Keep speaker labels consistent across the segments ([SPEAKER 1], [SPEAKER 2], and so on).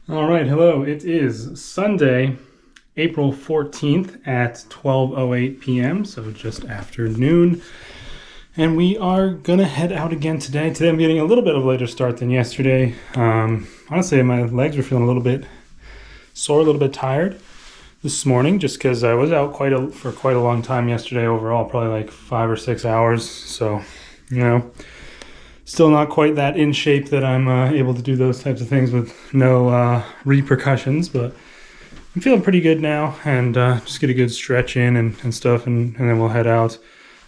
[SPEAKER 1] All right, hello. It is Sunday, April 14th at 12:08 p.m., so just after noon. And we are going to head out again today. Today I'm getting a little bit of a later start than yesterday. Honestly, my legs were feeling a little bit sore, a little bit tired this morning, just because I was out for quite a long time yesterday overall, probably like 5 or 6 hours. So, still not quite that in shape that I'm able to do those types of things with no repercussions, but I'm feeling pretty good now, and just get a good stretch in and stuff, and then we'll head out.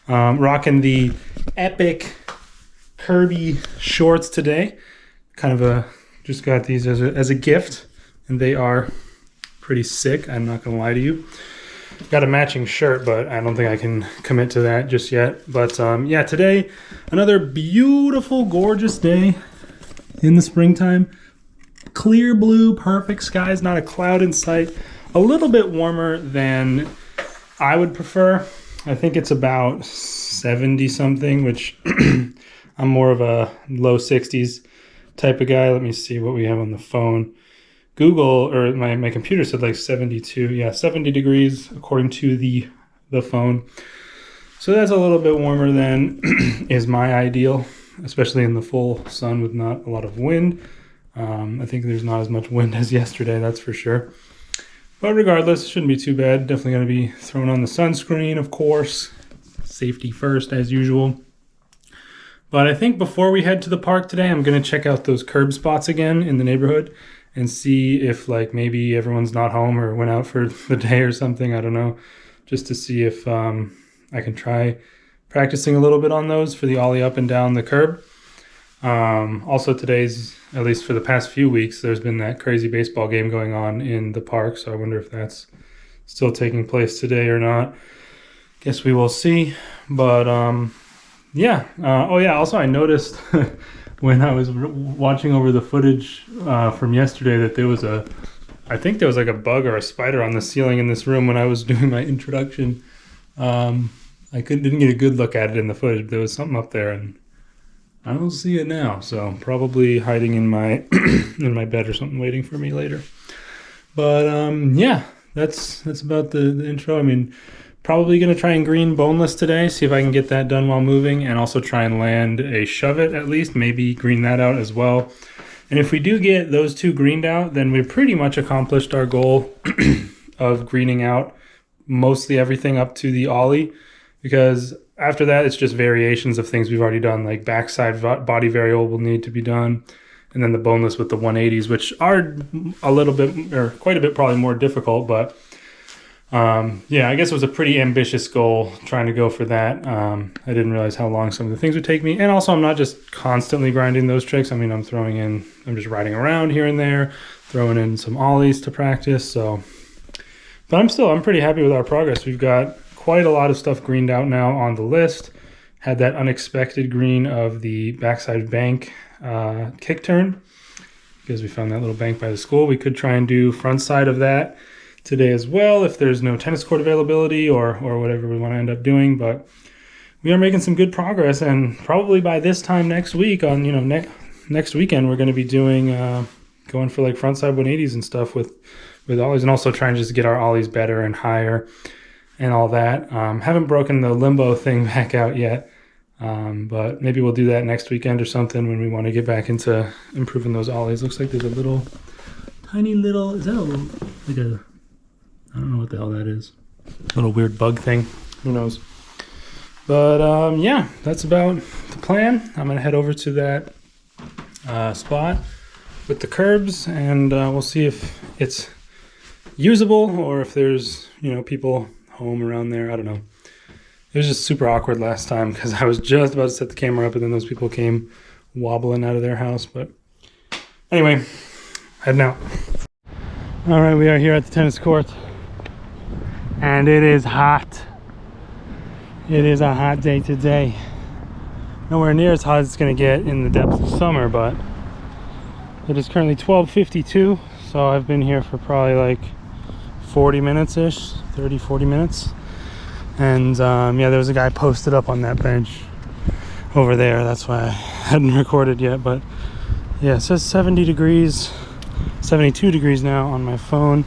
[SPEAKER 1] Rocking the epic Kirby shorts today. Just got these as a gift, and they are pretty sick. I'm not gonna lie to you. Got a matching shirt, but I don't think I can commit to that just yet. But yeah, today, another beautiful, gorgeous day in the springtime. Clear blue, perfect skies, not a cloud in sight. A little bit warmer than I would prefer. I think it's about 70 something, which I'm more of a low 60s type of guy. Let me see what we have on the phone. Google, or my computer said like 72. Yeah, 70 degrees according to the phone. So that's a little bit warmer than is my ideal, especially in the full sun with not a lot of wind. I think there's not as much wind as yesterday, that's for sure. But regardless, it shouldn't be too bad. Definitely going to be throwing on the sunscreen, of course. Safety first, as usual. But I think before we head to the park today, I'm going to check out those curb spots again in the neighborhood and see if like maybe everyone's not home or went out for the day or something. I don't know. Just to see if I can try practicing a little bit on those for the ollie up and down the curb. Also today's, at least for the past few weeks, there's been that crazy baseball game going on in the park. So I wonder if that's still taking place today or not. Guess we will see. But yeah. Oh yeah, also I noticed when I was watching over the footage from yesterday that I think there was like a bug or a spider on the ceiling in this room when I was doing my introduction. I didn't get a good look at it in the footage, but there was something up there, and I don't see it now. So probably hiding in my in my bed or something, waiting for me later. But yeah, that's about the intro. I mean, probably going to try and green boneless today, see if I can get that done while moving, and also try and land a shove it at least, maybe green that out as well. And if we do get those two greened out, then we've pretty much accomplished our goal of greening out mostly everything up to the ollie, because after that, it's just variations of things we've already done, like backside body varial will need to be done, and then the boneless with the 180s, which are a little bit, or quite a bit probably more difficult, but yeah, I guess it was a pretty ambitious goal trying to go for that. I didn't realize how long some of the things would take me. And also I'm not just constantly grinding those tricks. I mean, I'm just riding around here and there, throwing in some ollies to practice. But I'm pretty happy with our progress. We've got quite a lot of stuff greened out now on the list. Had that unexpected green of the backside bank kick turn, because we found that little bank by the school. We could try and do front side of that today as well if there's no tennis court availability or whatever we want to end up doing. But we are making some good progress, and probably by this time next week on next weekend we're going to be doing going for like frontside 180s and stuff with ollies, and also trying to just get our ollies better and higher and all that. Haven't broken the limbo thing back out yet, but maybe we'll do that next weekend or something when we want to get back into improving those ollies. Looks like there's a tiny little, is that like a, I don't know what the hell that is. Little weird bug thing. Who knows? But yeah, that's about the plan. I'm going to head over to that spot with the curbs, and we'll see if it's usable or if there's, people home around there. I don't know. It was just super awkward last time because I was just about to set the camera up and then those people came wobbling out of their house. But anyway, heading out. All right, we are here at the tennis court. And it is hot. It is a hot day today. Nowhere near as hot as it's going to get in the depths of summer, but it is currently 12:52, so I've been here for probably like 40 minutes-ish, 30, 40 minutes. And yeah, there was a guy posted up on that bench over there. That's why I hadn't recorded yet, but yeah, it says 70 degrees. 72 degrees now on my phone.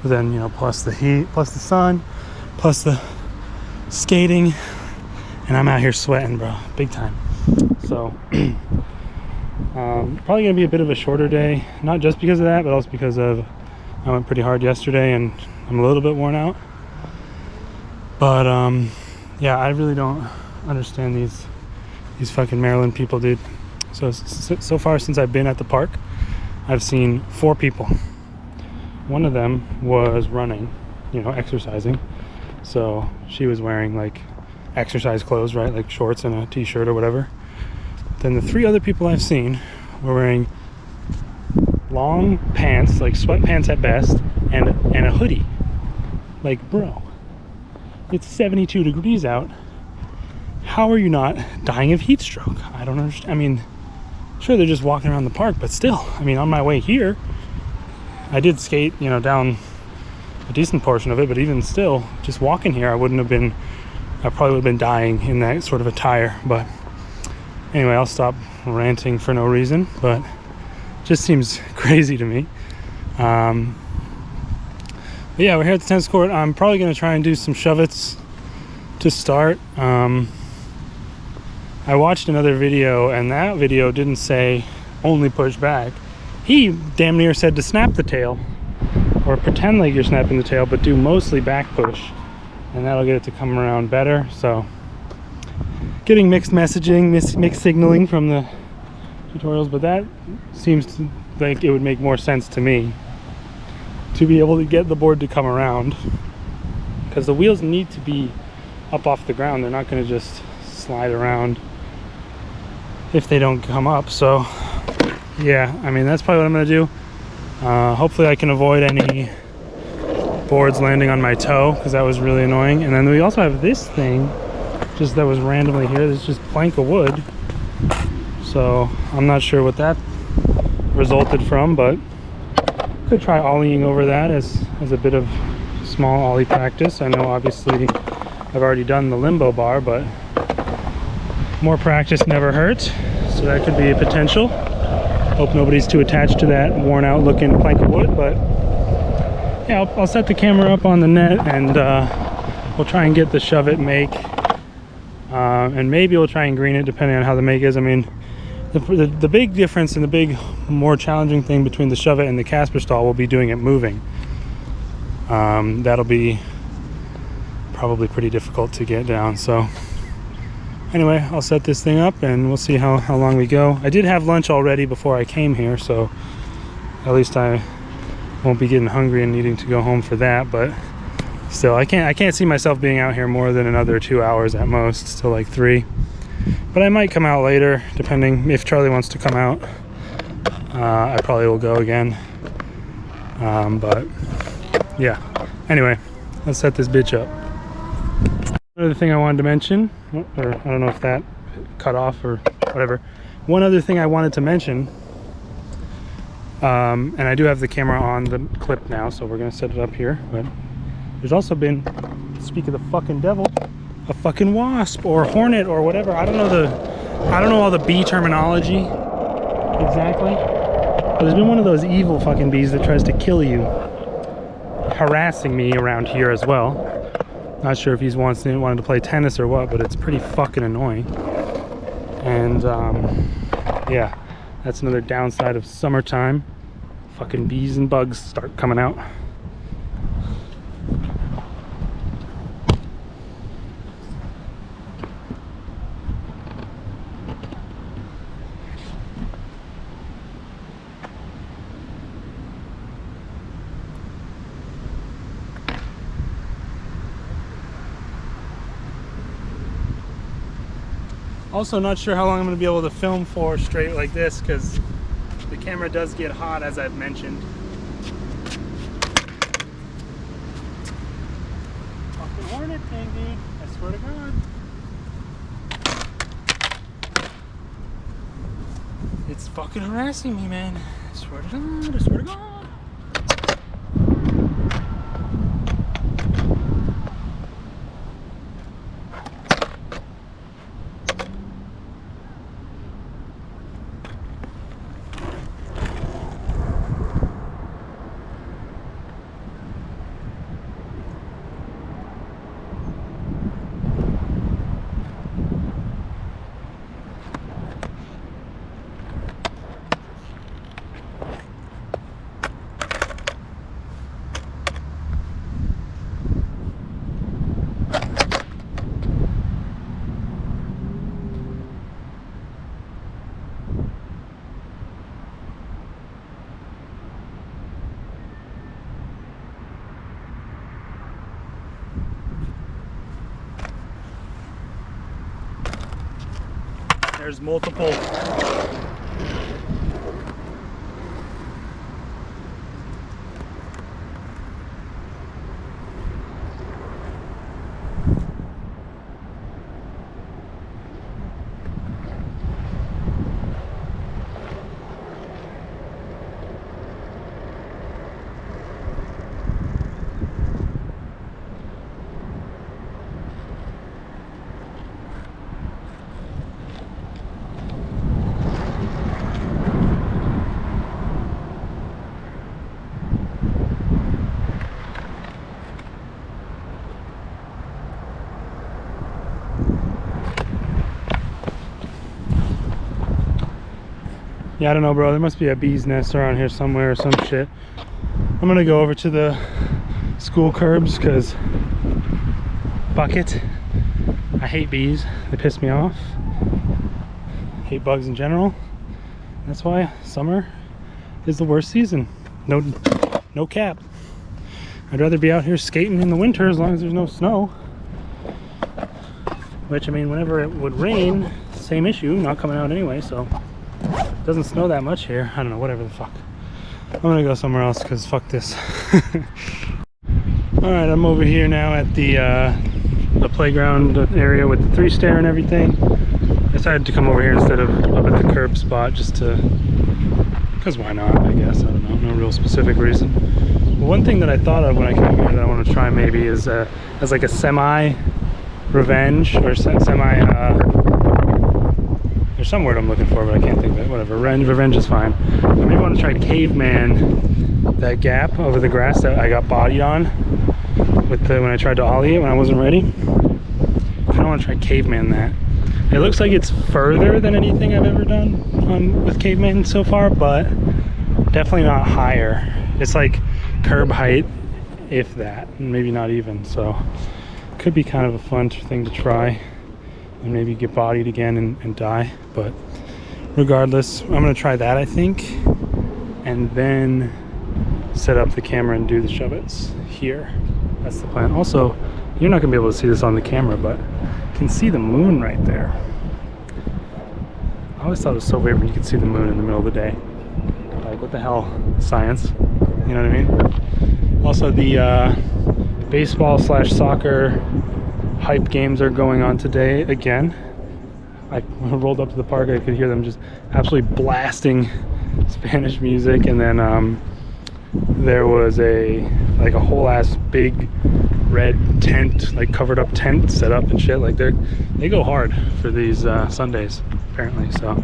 [SPEAKER 1] But then, you know, plus the heat, plus the sun, plus the skating, and I'm out here sweating, bro, big time. So probably gonna be a bit of a shorter day, not just because of that, but also because of I went pretty hard yesterday and I'm a little bit worn out. But yeah, I really don't understand these fucking Maryland people, dude. So far since I've been at the park, I've seen 4 people. One of them was running, you know, exercising. So she was wearing like exercise clothes, right? Like shorts and a t-shirt or whatever. Then the 3 other people I've seen were wearing long pants, like sweatpants at best, and a hoodie. Like, bro, it's 72 degrees out. How are you not dying of heat stroke? I don't understand. I mean, sure, they're just walking around the park, but still, I mean, on my way here, I did skate, you know, down a decent portion of it, but even still, just walking here, I probably would have been dying in that sort of attire. But anyway, I'll stop ranting for no reason, but just seems crazy to me. But yeah, we're here at the tennis court. I'm probably going to try and do some shove-its to start. I watched another video, and that video didn't say only push back. He damn near said to snap the tail, or pretend like you're snapping the tail, but do mostly back push, and that'll get it to come around better. So getting mixed messaging, mixed signaling from the tutorials, but that seems to, like, it would make more sense to me to be able to get the board to come around, because the wheels need to be up off the ground. They're not going to just slide around if they don't come up. So yeah, I mean, that's probably what I'm going to do. Hopefully I can avoid any boards landing on my toe, because that was really annoying. And then we also have this thing just that was randomly here. This is just plank of wood, so I'm not sure what that resulted from, but could try ollieing over that as a bit of small ollie practice. I know obviously I've already done the limbo bar, but more practice never hurts, so that could be a potential. Hope nobody's too attached to that worn out looking plank of wood. But yeah, I'll set the camera up on the net, and we'll try and get the shove it make, and maybe we'll try and green it depending on how the make is. I mean, the big difference and the big more challenging thing between the shove it and the Casper stall will be doing it moving. That'll be probably pretty difficult to get down. So anyway, I'll set this thing up and we'll see how long we go. I did have lunch already before I came here, so at least I won't be getting hungry and needing to go home for that. But still, I can't see myself being out here more than another 2 hours at most, till like 3. But I might come out later, depending if Charlie wants to come out. I probably will go again. But yeah, anyway, let's set this bitch up. Another thing I wanted to mention, or I don't know if that cut off or whatever. One other thing I wanted to mention, and I do have the camera on the clip now, so we're gonna set it up here. But there's also been, speak of the fucking devil, a fucking wasp or hornet or whatever. I don't know all the bee terminology exactly. But there's been one of those evil fucking bees that tries to kill you, harassing me around here as well. Not sure if he's wanted to play tennis or what, but it's pretty fucking annoying. And yeah, that's another downside of summertime. Fucking bees and bugs start coming out. Also, not sure how long I'm going to be able to film for straight like this, because the camera does get hot, as I've mentioned. Fucking hornet thing, dude. I swear to God. It's fucking harassing me, man. I swear to God. I swear to God. There's multiple. Yeah, I don't know, bro. There must be a bee's nest around here somewhere or some shit. I'm gonna go over to the school curbs because fuck it. I hate bees. They piss me off. Hate bugs in general. That's why summer is the worst season. No cap. I'd rather be out here skating in the winter as long as there's no snow. Which, I mean, whenever it would rain, same issue, not coming out anyway, so. Doesn't snow that much here. I don't know, whatever the fuck. I'm gonna go somewhere else because fuck this. Alright, I'm over here now at the playground area with the 3-stair and everything. I decided to come over here instead of up at the curb spot just to, because why not, I guess. I don't know, no real specific reason. But one thing that I thought of when I came here that I want to try maybe is as like a semi-revenge or there's some word I'm looking for, but I can't think of it. Whatever. Revenge is fine. I maybe want to try caveman that gap over the grass that I got bodied on with when I tried to ollie it when I wasn't ready. I don't want to try caveman that. It looks like it's further than anything I've ever done with caveman so far, but definitely not higher. It's like curb height, if that, and maybe not even. So could be kind of a fun thing to try. And maybe get bodied again and die, but regardless, I'm gonna try that, I think, and then set up the camera and do the shove-its here. That's the plan. Also, you're not gonna be able to see this on the camera, but you can see the moon right there. I always thought it was so weird when you could see the moon in the middle of the day. Like, what the hell, science? You know what I mean? Also, the baseball/soccer hype games are going on today again. I rolled up to the park, I could hear them just absolutely blasting Spanish music, and then there was a whole ass big red tent, like covered up tent set up and shit. Like they go hard for these Sundays apparently. So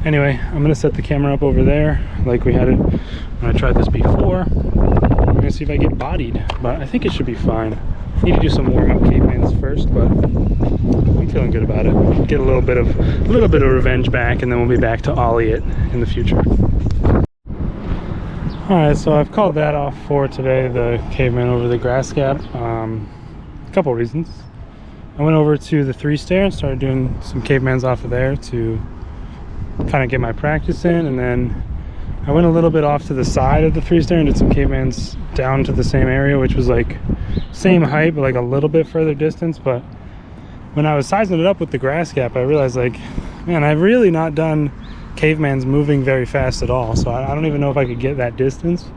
[SPEAKER 1] anyway, I'm gonna set the camera up over there like we had it when I tried this before. I'm gonna see if I get bodied, but I think it should be fine. Need to do some warm-up cavemans first, but I'm feeling good about it. Get a little bit of revenge back, and then we'll be back to ollie it in the future. All right, so I've called that off for today, the caveman over the grass gap. A couple reasons. I went over to the 3-stair and started doing some cavemans off of there to kind of get my practice in, and then I went a little bit off to the side of the 3-stair and did some cavemans down to the same area, which was like same height but like a little bit further distance. But when I was sizing it up with the grass gap, I realized, like, man, I've really not done cavemans moving very fast at all, so I don't even know if I could get that distance,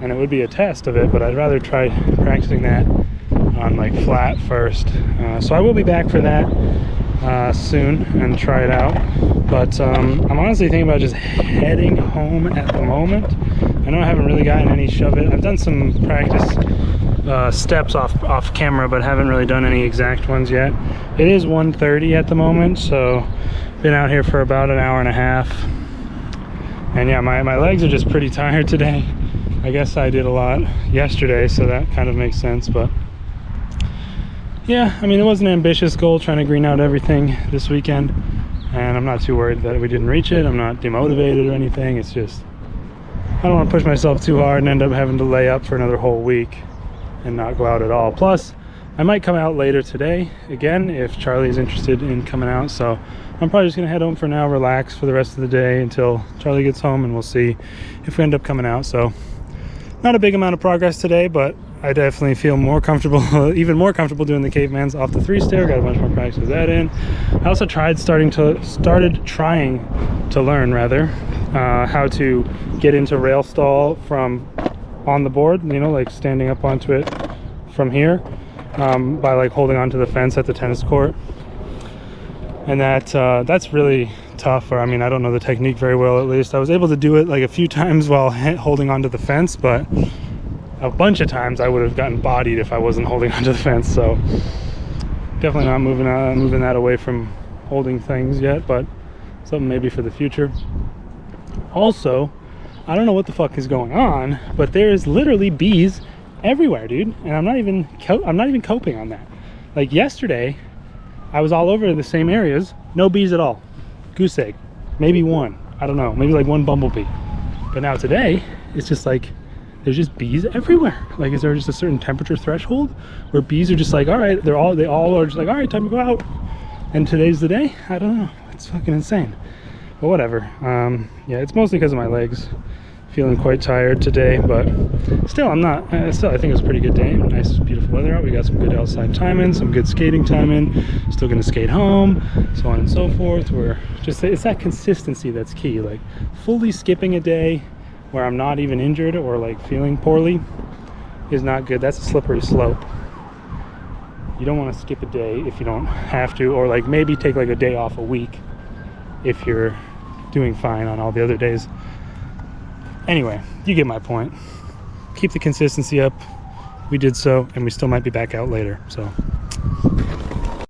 [SPEAKER 1] and it would be a test of it, but I'd rather try practicing that on like flat first. So I will be back for that soon and try it out. But I'm honestly thinking about just heading home at the moment. I know I haven't really gotten any shove-it. I've done some practice steps off camera, but haven't really done any exact ones yet. It is 1:30 at the moment, so been out here for about an hour and a half. And yeah, my legs are just pretty tired today. I guess I did a lot yesterday, so that kind of makes sense. But yeah, I mean, it was an ambitious goal, trying to green out everything this weekend. And I'm not too worried that we didn't reach it. I'm not demotivated or anything. It's just, I don't want to push myself too hard and end up having to lay up for another whole week and not go out at all. Plus, I might come out later today again if Charlie's interested in coming out. So I'm probably just gonna head home for now, relax for the rest of the day until Charlie gets home, and we'll see if we end up coming out. So not a big amount of progress today, but I definitely feel more comfortable, even more comfortable doing the cavemans off the 3-stair. Got a bunch more practice with that in. I also started trying to learn how to get into rail stall from on the board, you know, like standing up onto it from here, by like holding onto the fence at the tennis court. And that's really tough, or I mean, I don't know the technique very well. At least I was able to do it like a few times while holding onto the fence, but a bunch of times I would have gotten bodied if I wasn't holding onto the fence. So definitely not moving that away from holding things yet, but something maybe for the future. Also, I don't know what the fuck is going on, but there is literally bees everywhere, dude, and I'm not even coping on that. Like yesterday, I was all over the same areas, no bees at all. Goose egg, maybe one, I don't know, maybe like one bumblebee. But now today, it's just like, there's just bees everywhere. Like, is there just a certain temperature threshold where bees are just like, all right, they all are just like, all right, time to go out. And today's the day? I don't know, it's fucking insane. But whatever, yeah, it's mostly because of my legs. Feeling quite tired today, but still I think it was a pretty good day. Nice, beautiful weather out. We got some good outside time in, some good skating time in. Still gonna skate home, so on and so forth. It's that consistency that's key. Like, fully skipping a day where I'm not even injured or like feeling poorly is not good. That's a slippery slope. You don't want to skip a day if you don't have to, or like maybe take like a day off a week if you're doing fine on all the other days. Anyway, you get my point. Keep the consistency up. We did so, and we still might be back out later. So